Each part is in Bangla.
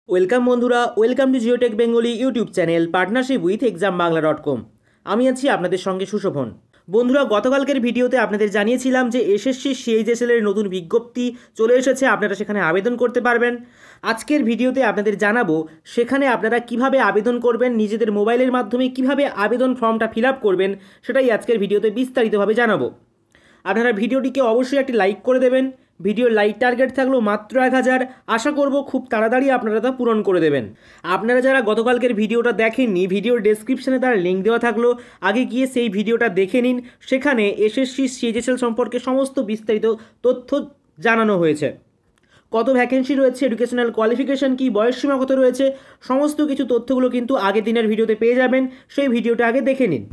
ওয়েলকাম বন্ধুরা, welcome to Geotech Bengali YouTube channel partnership with examBangla.com। আমি আছি আপনাদের সঙ্গে সুশোভন। বন্ধুরা, গতকালকের ভিডিওতে আপনাদের জানিয়েছিলাম যে এসএসসি সিএইচএসএল এর নতুন বিজ্ঞপ্তি চলে এসেছে, আপনারা সেখানে আবেদন করতে পারবেন। আজকের ভিডিওতে আপনাদের জানাবো সেখানে আপনারা কিভাবে আবেদন করবেন, নিজেদের মোবাইলের মাধ্যমে কিভাবে আবেদন ফর্মটা ফিল আপ করবেন, সেটাই আজকের ভিডিওতে বিস্তারিতভাবে জানাবো। আপনারা ভিডিওটিকে অবশ্যই একটি লাইক করে দেবেন। ভিডিওর লাইক টার্গেট থাকলো মাত্র 1000। আশা করব খুব তাড়াতাড়ি আপনারা তা পূরণ করে দেবেন। আপনারা যারা গতকালকের ভিডিওটা দেখেননি, ভিডিওর ডেসক্রিপশনে তার লিঙ্ক দেওয়া থাকলো, আগে গিয়ে সেই ভিডিওটা দেখে নিন। সেখানে এসএসসি সিএইচএসএল সম্পর্কে সমস্ত বিস্তারিত তথ্য জানানো হয়েছে। কত ভ্যাকেন্সি রয়েছে, এডুকেশনাল কোয়ালিফিকেশন কী, বয়সসীমা কত রয়েছে, সমস্ত কিছু তথ্যগুলো কিন্তু আগের দিনের ভিডিওতে পেয়ে যাবেন। সেই ভিডিওটা আগে দেখে নিন।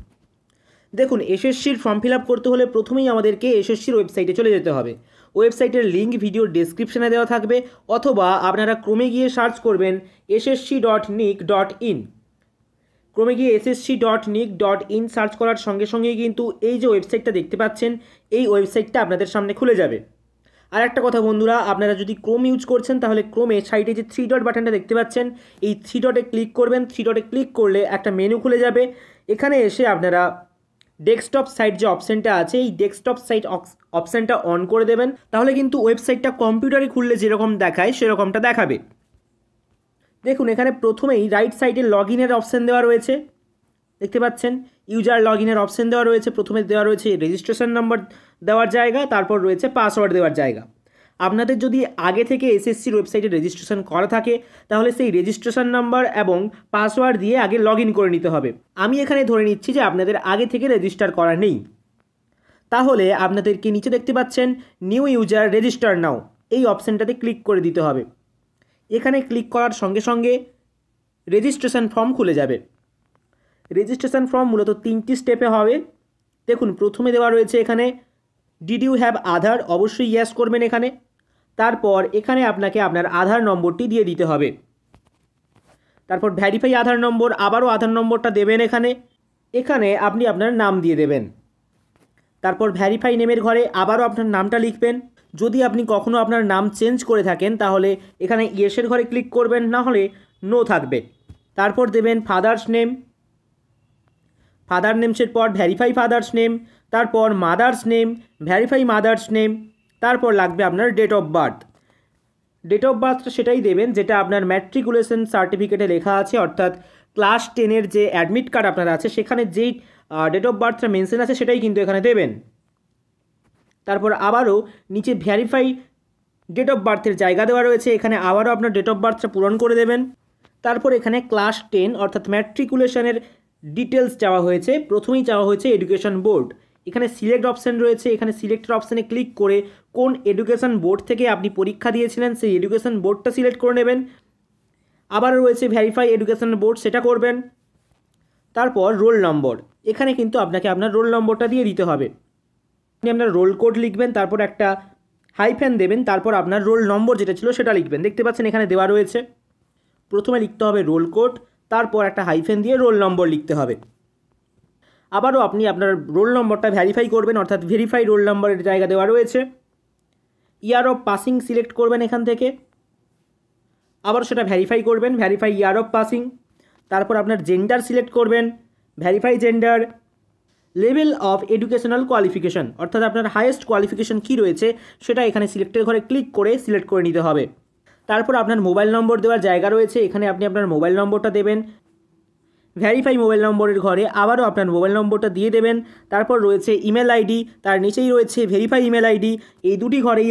দেখুন, এসএসসির ফর্ম ফিল আপ করতে হলে প্রথমেই আমাদেরকে এসএসসির ওয়েবসাইটে চলে যেতে হবে। ওয়েবসাইটের লিঙ্ক ভিডিওর ডেসক্রিপশনে দেওয়া থাকবে, অথবা আপনারা ক্রমে গিয়ে সার্চ করবেন ssc.nic.in। ক্রমে গিয়ে ssc.nic.in সার্চ করার সঙ্গে সঙ্গেই কিন্তু এই যে ওয়েবসাইটটা দেখতে পাচ্ছেন, এই ওয়েবসাইটটা আপনাদের সামনে খুলে যাবে। আর একটা কথা বন্ধুরা, আপনারা যদি ক্রোম ইউজ করছেন তাহলে ক্রোমে সাইডে যে 3 ডট বাটনটা দেখতে পাচ্ছেন, এই 3 ডটে ক্লিক করবেন। 3 ডটে ক্লিক করলে একটা মেনু খুলে যাবে। এখানে এসে আপনারা ডেস্কটপ সাইট যে অপশানটা আছে, এই ডেস্কটপ সাইট অপশানটা অন করে দেবেন। তাহলে কিন্তু ওয়েবসাইটটা কম্পিউটারে খুললে যেরকম দেখায় সেরকমটা দেখাবে। দেখুন, এখানে প্রথমেই রাইট সাইডে লগ ইনের অপশান দেওয়া রয়েছে, দেখতে পাচ্ছেন ইউজার লগ ইনের অপশান দেওয়া রয়েছে। প্রথমে দেওয়া রয়েছে রেজিস্ট্রেশন নাম্বার দেওয়ার জায়গা, তারপর রয়েছে পাসওয়ার্ড দেওয়ার জায়গা। আপনাদের যদি আগে থেকে এসএসসির ওয়েবসাইটে রেজিস্ট্রেশন করা থাকে তাহলে সেই রেজিস্ট্রেশন নাম্বার এবং পাসওয়ার্ড দিয়ে আগে লগ ইন করে নিতে হবে। আমি এখানে ধরে নিচ্ছি যে আপনাদের আগে থেকে রেজিস্টার করা নেই। তাহলে আপনাদেরকে নিচে দেখতে পাচ্ছেন নিউ ইউজার রেজিস্টার নাও, এই অপশানটাতে ক্লিক করে দিতে হবে। এখানে ক্লিক করার সঙ্গে সঙ্গে রেজিস্ট্রেশন ফর্ম খুলে যাবে। রেজিস্ট্রেশন ফর্ম মূলত 3টি স্টেপে হবে। দেখুন, প্রথমে দেওয়া রয়েছে এখানে ডিড ইউ হ্যাভ আধার, অবশ্যই ইয়েস করবেন এখানে। তারপর এখানে আপনাকে আপনার আধার নম্বরটি দিয়ে দিতে হবে। তারপর ভ্যারিফাই আধার নম্বর, আবারও আধার নম্বরটা দেবেন এখানে। এখানে আপনি আপনার নাম দিয়ে দেবেন। তারপর ভ্যারিফাই নেমের ঘরে আবারও আপনার নামটা লিখবেন। যদি আপনি কখনও আপনার নাম চেঞ্জ করে থাকেন তাহলে এখানে ইয়েসের ঘরে ক্লিক করবেন, না হলে নো থাকবে। তারপর দেবেন ফাদার্স নেম, ফাদার নেমসের পর ভ্যারিফাই ফাদার্স নেম, তারপর mother's name, verify mother's name, তারপর লাগবে আপনার date of birth. Date of বার্থটা সেটাই দেবেন যেটা আপনার ম্যাট্রিকুলেশন সার্টিফিকেটে লেখা আছে, অর্থাৎ ক্লাস 10-এর যে অ্যাডমিট কার্ড আপনার আছে সেখানে যেই ডেট অফ বার্থটা মেনশন আছে সেটাই কিন্তু এখানে দেবেন। তারপর আবারও নিচে ভ্যারিফাই ডেট অফ বার্থের জায়গা দেওয়া রয়েছে, এখানে আবারও আপনার ডেট অফ বার্থটা পূরণ করে দেবেন। তারপর এখানে ক্লাস 10 অর্থাৎ ম্যাট্রিকুলেশনের ডিটেলস চাওয়া হয়েছে। প্রথমেই চাওয়া হয়েছে এডুকেশন বোর্ড। এখানে সিলেক্ট অপশান রয়েছে, এখানে সিলেক্টের অপশানে ক্লিক করে কোন এডুকেশন বোর্ড থেকে আপনি পরীক্ষা দিয়েছিলেন সেই এডুকেশন বোর্ডটা সিলেক্ট করে নেবেন। আবার রয়েছে ভ্যারিফাই এডুকেশন বোর্ড, সেটা করবেন। তারপর রোল নম্বর, এখানে কিন্তু আপনাকে আপনার রোল নম্বরটা দিয়ে দিতে হবে। আপনি আপনার রোল কোড লিখবেন, তারপর একটা হাইফেন দেবেন, তারপর আপনার রোল নম্বর যেটা ছিল সেটা লিখবেন। দেখতে পাচ্ছেন এখানে দেওয়া রয়েছে। প্রথমে লিখতে হবে রোল কোড, তারপর একটা হাইফেন দিয়ে রোল নম্বর লিখতে হবে। আবারও আপনি আপনার রোল নম্বরটা ভ্যারিফাই করবেন, অর্থাৎ ভেরিফাই রোল নম্বরের জায়গা দেওয়া রয়েছে। ইয়ার অফ পাসিং সিলেক্ট করবেন এখান থেকে, আবার সেটা ভ্যারিফাই করবেন, ভ্যারিফাই ইয়ার অফ পাসিং। তারপর আপনার জেন্ডার সিলেক্ট করবেন, verify gender. Level of educational qualification, অর্থাৎ আপনার হাইয়েস্ট কোয়ালিফিকেশন কী রয়েছে সেটা এখানে সিলেক্টের ঘরে ক্লিক করে সিলেক্ট করে নিতে হবে। তারপর আপনার মোবাইল নম্বর দেওয়ার জায়গা রয়েছে, এখানে আপনি আপনার মোবাইল নম্বরটা দেবেন। ভ্যারিফাই মোবাইল নম্বরের ঘরে আবারও আপনার মোবাইল নম্বরটা দিয়ে দেবেন। তারপর রয়েছে ইমেল আইডি, তার নিচেই রয়েছে ভেরিফাই ইমেল আইডি। এই দুটি ঘরেই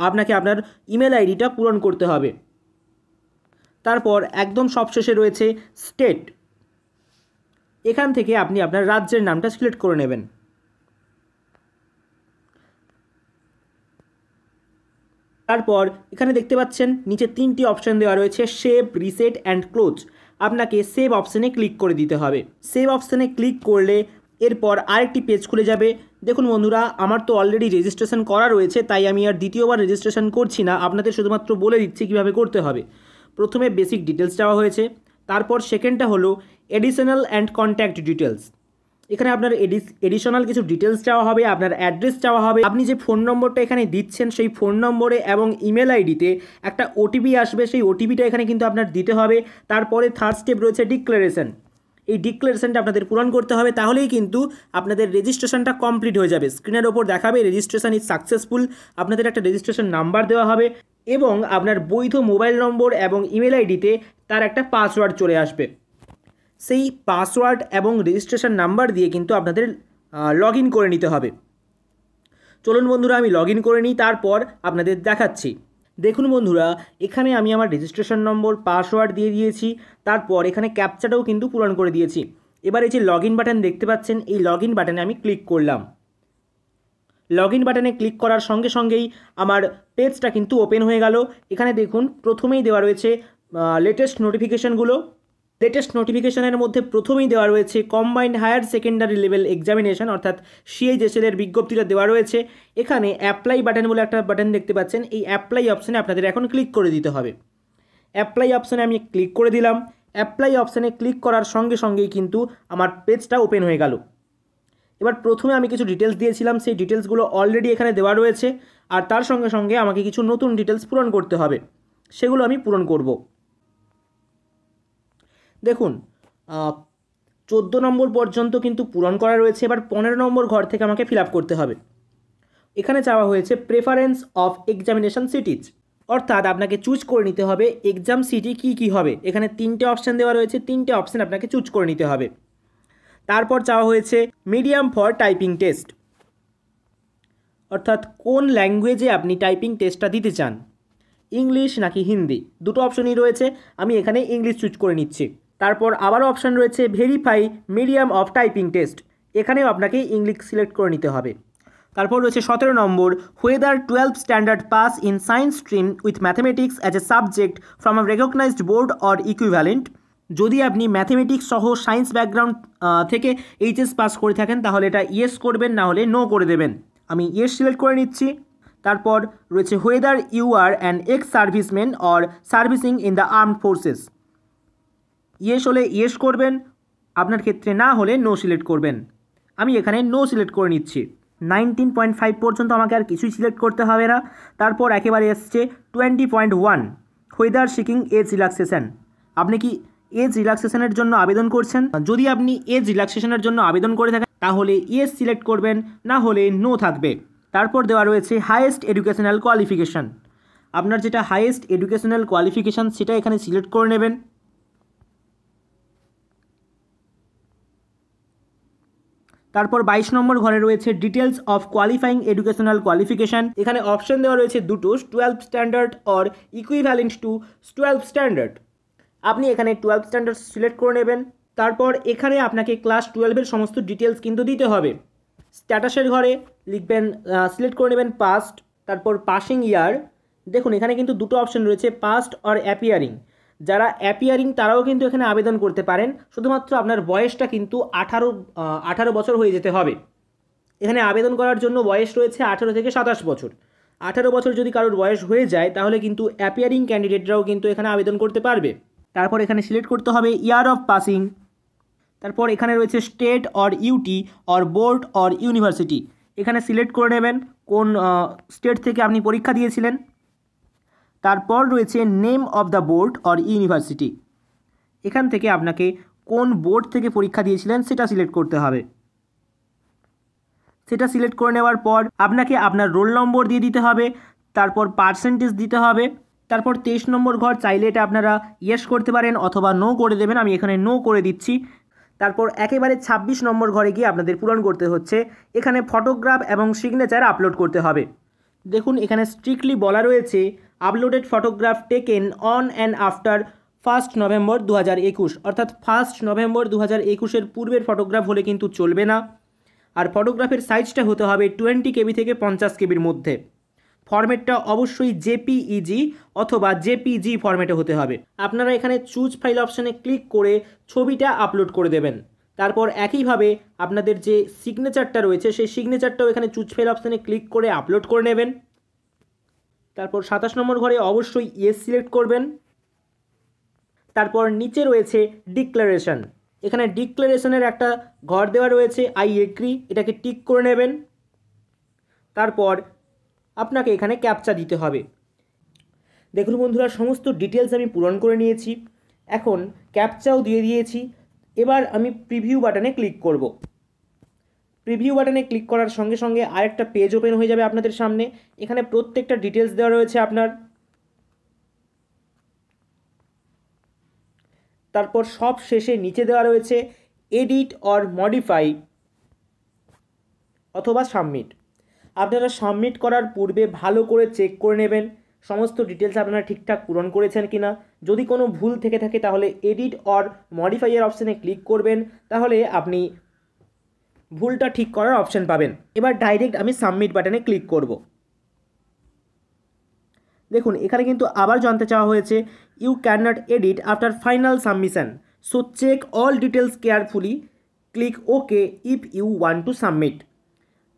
আপনাকে আপনার ইমেল আইডিটা পূরণ করতে হবে। তারপর একদম সবশেষে রয়েছে স্টেট, এখান থেকে আপনি আপনার রাজ্যের নামটা সিলেক্ট করে নেবেন। তারপর এখানে দেখতে পাচ্ছেন নিচে 3টি অপশান দেওয়া রয়েছে, সেভ, রিসেট অ্যান্ড ক্লোজ। আপনাকে সেভ অপশানে ক্লিক করে দিতে হবে। সেভ অপশানে ক্লিক করলে এরপর আরেকটি পেজ খুলে যাবে। দেখুন বন্ধুরা, আমার তো অলরেডি রেজিস্ট্রেশন করা রয়েছে, তাই আমি আর দ্বিতীয়বার রেজিস্ট্রেশন করছি না, আপনাদের শুধুমাত্র বলে দিচ্ছি কীভাবে করতে হবে। প্রথমে বেসিক ডিটেলস চাওয়া হয়েছে, তারপর সেকেন্ডটা হলো এডিশনাল অ্যান্ড কন্ট্যাক্ট ডিটেলস। এখানে আপনার এডিশনাল কিছু ডিটেলস চাওয়া হবে, আপনার অ্যাড্রেস চাওয়া হবে, আপনি যে ফোন নম্বরটা এখানে দিচ্ছেন সেই ফোন নম্বরে এবং ইমেল আইডিতে একটা ওটিপি আসবে, সেই ওটিপিটা এখানে কিন্তু আপনার দিতে হবে। তারপরে থার্ড স্টেপ রয়েছে ডিক্লারেশন। এই ডিক্লারেশনটা আপনাদের পূরণ করতে হবে, তাহলেই কিন্তু আপনাদের রেজিস্ট্রেশনটা কমপ্লিট হয়ে যাবে। স্ক্রিনের ওপর দেখাবে রেজিস্ট্রেশন ইজ সাকসেসফুল, আপনাদের একটা রেজিস্ট্রেশন নাম্বার দেওয়া হবে এবং আপনার বৈধ মোবাইল নম্বর এবং ইমেল আইডিতে তার একটা পাসওয়ার্ড চলে আসবে। সেই পাসওয়ার্ড এবং রেজিস্ট্রেশন নাম্বার দিয়ে কিন্তু আপনাদের লগ ইন করে নিতে হবে। চলুন বন্ধুরা আমি লগ ইন করে নিই, তারপর আপনাদের দেখাচ্ছি। দেখুন বন্ধুরা, এখানে আমি আমার রেজিস্ট্রেশন নম্বর, পাসওয়ার্ড দিয়ে দিয়েছি, তারপর এখানে ক্যাপচাটাও কিন্তু পূরণ করে দিয়েছি। এবার এই যে লগ ইন বাটন দেখতে পাচ্ছেন, এই লগ ইন বাটনে আমি ক্লিক করলাম। লগ ইন বাটনে ক্লিক করার সঙ্গে সঙ্গেই আমার পেজটা কিন্তু ওপেন হয়ে গেল। এখানে দেখুন প্রথমেই দেওয়া রয়েছে লেটেস্ট নোটিফিকেশানগুলো। লেটেস্ট নোটিফিকেশানের মধ্যে প্রথমেই দেওয়া রয়েছে combined higher secondary level examination অর্থাৎ CHSL এর বিজ্ঞপ্তিটা দেওয়া রয়েছে। এখানে অ্যাপ্লাই বাটন বলে একটা বাটন দেখতে পাচ্ছেন, এই অ্যাপ্লাই অপশানে আপনাদের এখন ক্লিক করে দিতে হবে। অ্যাপ্লাই অপশানে আমি ক্লিক করে দিলাম। অ্যাপ্লাই অপশানে ক্লিক করার সঙ্গে সঙ্গেই কিন্তু আমার পেজটা ওপেন হয়ে গেল। এবার প্রথমে আমি কিছু ডিটেলস দিয়েছিলাম, সেই ডিটেলসগুলো অলরেডি এখানে দেওয়া রয়েছে, আর তার সঙ্গে সঙ্গে আমাকে কিছু নতুন ডিটেলস পূরণ করতে হবে, সেগুলো আমি পূরণ করব। দেখুন 14 নম্বর পর্যন্ত কিন্তু পূরণ করা রয়েছে। এবার 15 নম্বর ঘর থেকে আমাকে ফিল আপ করতে হবে। এখানে চাওয়া হয়েছে প্রেফারেন্স অফ এক্সামিনেশন সিটিজ, অর্থাৎ আপনাকে চুজ করে নিতে হবে এক্সাম সিটি কী হবে। এখানে 3টে অপশান দেওয়া রয়েছে, 3টে অপশান আপনাকে চুজ করে নিতে হবে। তারপর চাওয়া হয়েছে মিডিয়াম ফর টাইপিং টেস্ট, অর্থাৎ কোন ল্যাঙ্গুয়েজে আপনি টাইপিং টেস্টটা দিতে চান, ইংলিশ নাকি হিন্দি, দুটো অপশনই রয়েছে। আমি এখানে ইংলিশ চুজ করে নিচ্ছি। তারপর আবারও অপশান রয়েছে verify medium of typing test, এখানেও আপনাকে ইংলিশ সিলেক্ট করে নিতে হবে। তারপর রয়েছে 17 নম্বর whether 12th standard pass in science stream with mathematics as a subject from a recognised board or equivalent. যদি আপনি ম্যাথমেটিক্স সহ সায়েন্স ব্যাকগ্রাউন্ড থেকে HS পাস করে থাকেন তাহলে এটা ইয়েস করবেন, না হলে নো করে দেবেন। আমি ইয়েস সিলেক্ট করে নিচ্ছি। তারপর রয়েছে whether you are an ex serviceman or servicing in the armed forces. Yes হলে ইয়েস করবেন, আপনার ক্ষেত্রে না হলে নো সিলেক্ট করবেন। আমি এখানে নো সিলেক্ট করে নিচ্ছি। 19.5 পর্যন্ত আমাকে আর কিছুই সিলেক্ট করতে হবে না। তারপর একেবারে এসছে 20.1 হোয়েদার সিকিং এজ রিল্যাক্সেশন। আপনি কি এজ রিল্যাক্সেশনের জন্য আবেদন করছেন? যদি আপনি এজ রিল্যাক্সেশনের জন্য আবেদন করে থাকেন তাহলে ইয়েস সিলেক্ট করবেন, না হলে নো থাকবে। তারপর দেওয়া রয়েছে হাইয়েস্ট এডুকেশনাল কোয়ালিফিকেশান, আপনার যেটা হাইয়েস্ট এডুকেশনাল কোয়ালিফিকেশান সেটা এখানে সিলেক্ট করে নেবেন। তারপর 22 নম্বর ঘরে রয়েছে details of qualifying educational qualification. এখানে অপশন দেওয়া রয়েছে দুটো, 12th standard or equivalent to 12th standard. আপনি এখানে 12th স্ট্যান্ডার্ড সিলেক্ট করে নেবেন। তারপর এখানে আপনাকে ক্লাস 12-এর সমস্ত ডিটেলস কিন্তু দিতে হবে। স্ট্যাটাসের ঘরে লিখবেন, সিলেক্ট করে নেবেন পাস্ট, তারপর পাসিং ইয়ার। দেখুন এখানে কিন্তু দুটো অপশন রয়েছে, পাস্ট অর অ্যাপিয়ারিং। যারা অ্যাপিয়ারিং তারাও কিন্তু এখানে আবেদন করতে পারেন, শুধুমাত্র আপনার বয়সটা কিন্তু 18 বছর হয়ে যেতে হবে। এখানে আবেদন করার জন্য বয়স রয়েছে 18 থেকে 27 বছর। 18 বছর যদি কারোর বয়স হয়ে যায় তাহলে কিন্তু অ্যাপিয়ারিং ক্যান্ডিডেটরাও কিন্তু এখানে আবেদন করতে পারবে। তারপর এখানে সিলেক্ট করতে হবে ইয়ার অফ পাসিং। তারপর এখানে রয়েছে state or UT or board or university, এখানে সিলেক্ট করে নেবেন কোন স্টেট থেকে আপনি পরীক্ষা দিয়েছিলেন। তারপর রয়েছে name of the board or university, এখান থেকে আপনাকে কোন বোর্ড থেকে পরীক্ষা দিয়েছিলেন সেটা সিলেক্ট করতে হবে। সেটা সিলেক্ট করে নেওয়ার পর আপনাকে আপনার রোল নম্বর দিয়ে দিতে হবে, তারপর পার্সেন্টেজ দিতে হবে। তারপর 23 নম্বর ঘর, চাইলে এটা আপনারা ইয়েস করতে পারেন অথবা নো করে দেবেন, আমি এখানে নো করে দিচ্ছি। তারপর একেবারে 26 নম্বর ঘরে গিয়ে আপনাদের পূরণ করতে হচ্ছে, এখানে ফটোগ্রাফ এবং সিগনেচার আপলোড করতে হবে। দেখুন এখানে স্ট্রিক্টলি বলা রয়েছে uploaded photograph taken on and after 1 November 2021, অর্থাৎ 1 নভেম্বর 2021-এর পূর্বের ফটোগ্রাফ হলে কিন্তু চলবে না। আর ফটোগ্রাফের সাইজটা হতে হবে 20 KB থেকে 50 KBর মধ্যে। ফরম্যাটটা অবশ্যই JPEG অথবা JPG ফরম্যাটে হতে হবে। আপনারা এখানে চুজ ফাইল অপশানে ক্লিক করে ছবিটা আপলোড করে দেবেন। তারপর একইভাবে আপনাদের যে সিগনেচারটা রয়েছে সেই সিগনেচারটাও এখানে চুজ ফাইল অপশানে ক্লিক করে আপলোড করে নেবেন। তারপর 27 নম্বর ঘরে অবশ্যই ইয়েস সিলেক্ট করবেন। তারপর নিচে রয়েছে ডিক্লারেশন, এখানে ডিক্লারেশনের একটা ঘর দেওয়া রয়েছে, আই এগ্রি, এটাকে টিক করে নেবেন। তারপর আপনাকে এখানে ক্যাপচা দিতে হবে। দেখুন বন্ধুরা, সমস্ত ডিটেলস আমি পূরণ করে নিয়েছি, এখন ক্যাপচাও দিয়ে দিয়েছি। এবার আমি প্রিভিউ বাটনে ক্লিক করব। প্রিভিউ বাটনে ক্লিক করার সঙ্গে সঙ্গে আরেকটা পেজ ওপেন হয়ে যাবে আপনাদের সামনে। এখানে প্রত্যেকটা ডিটেলস দেওয়া রয়েছে আপনার। তারপর সব শেষে নিচে দেওয়া রয়েছে এডিট অর মডিফাই অথবা সাবমিট। আপনারা সাবমিট করার পূর্বে ভালো করে চেক করে নেবেন সমস্ত ডিটেলস আপনারা ঠিকঠাক পূরণ করেছেন কিনা। যদি কোনো ভুল থেকে থাকে তাহলে এডিট অর মডিফাইয়ের অপশানে ক্লিক করবেন, তাহলে আপনি ভুলটা ঠিক করার অপশান পাবেন। এবার ডাইরেক্ট আমি সাবমিট বাটনে ক্লিক করব। দেখুন এখানে কিন্তু আবার জানতে চাওয়া হয়েছে you can not edit after final submission, so check all details carefully, click okay if you want to submit.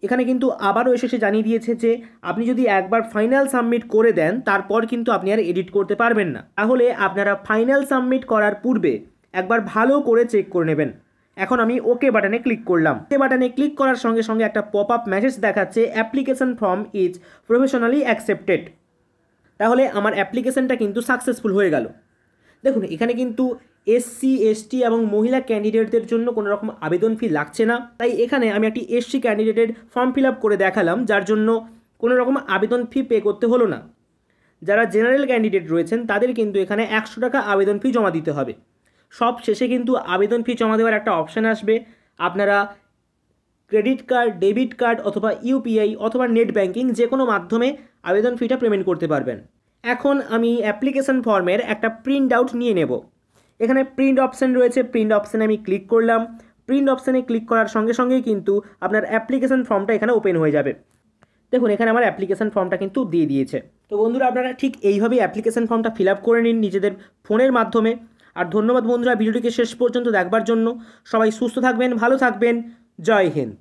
এখানে কিন্তু আবারও এসে জানিয়ে দিয়েছে যে আপনি যদি একবার ফাইনাল সাবমিট করে দেন তারপর কিন্তু আপনি আর এডিট করতে পারবেন না। তাহলে আপনারা ফাইনাল সাবমিট করার পূর্বে একবার ভালো করে চেক করে নেবেন। এখন আমি ওকে বাটনে ক্লিক করলাম। ওকে বাটনে ক্লিক করার সঙ্গে সঙ্গে একটা পপ আপ মেসেজ দেখাচ্ছে application form is professionally accepted. তাহলে আমার অ্যাপ্লিকেশনটা কিন্তু সাকসেসফুল হয়ে গেল। দেখুন এখানে কিন্তু এসসি এসটি এবং মহিলা ক্যান্ডিডেটদের জন্য কোনো রকম আবেদন ফি লাগছে না। তাই এখানে আমি একটি এসসি ক্যান্ডিডেটের ফর্ম ফিল আপ করে দেখালাম, যার জন্য কোনো রকম আবেদন ফি পে করতে হলো না। যারা জেনারেল ক্যান্ডিডেট রয়েছেন তাদের কিন্তু এখানে 100 টাকা আবেদন ফি জমা দিতে হবে। সব শেষে কিন্তু আবেদন ফি জমা দেওয়ার একটা অপশান আসবে। আপনারা ক্রেডিট কার্ড, ডেবিট কার্ড অথবা ইউপিআই অথবা নেট ব্যাঙ্কিং যে কোনো মাধ্যমে আবেদন ফিটা পেমেন্ট করতে পারবেন। এখন আমি অ্যাপ্লিকেশন ফর্মের একটা প্রিন্ট আউট নিয়ে নেব। এখানে প্রিন্ট অপশান রয়েছে, প্রিন্ট অপশানে আমি ক্লিক করলাম। প্রিন্ট অপশানে ক্লিক করার সঙ্গে সঙ্গেই কিন্তু আপনার অ্যাপ্লিকেশন ফর্মটা এখানে ওপেন হয়ে যাবে। দেখুন এখানে আমার অ্যাপ্লিকেশন ফর্মটা কিন্তু দিয়ে দিয়েছে। তো বন্ধুরা আপনারা ঠিক এইভাবেই অ্যাপ্লিকেশন ফর্মটা ফিল আপ করে নিন নিজেদের ফোনের মাধ্যমে। আর ধন্যবাদ বন্ধুরা ভিডিওটিকে শেষ পর্যন্ত দেখবার জন্য। সবাই সুস্থ থাকবেন, ভালো থাকবেন। জয় হিন্দ।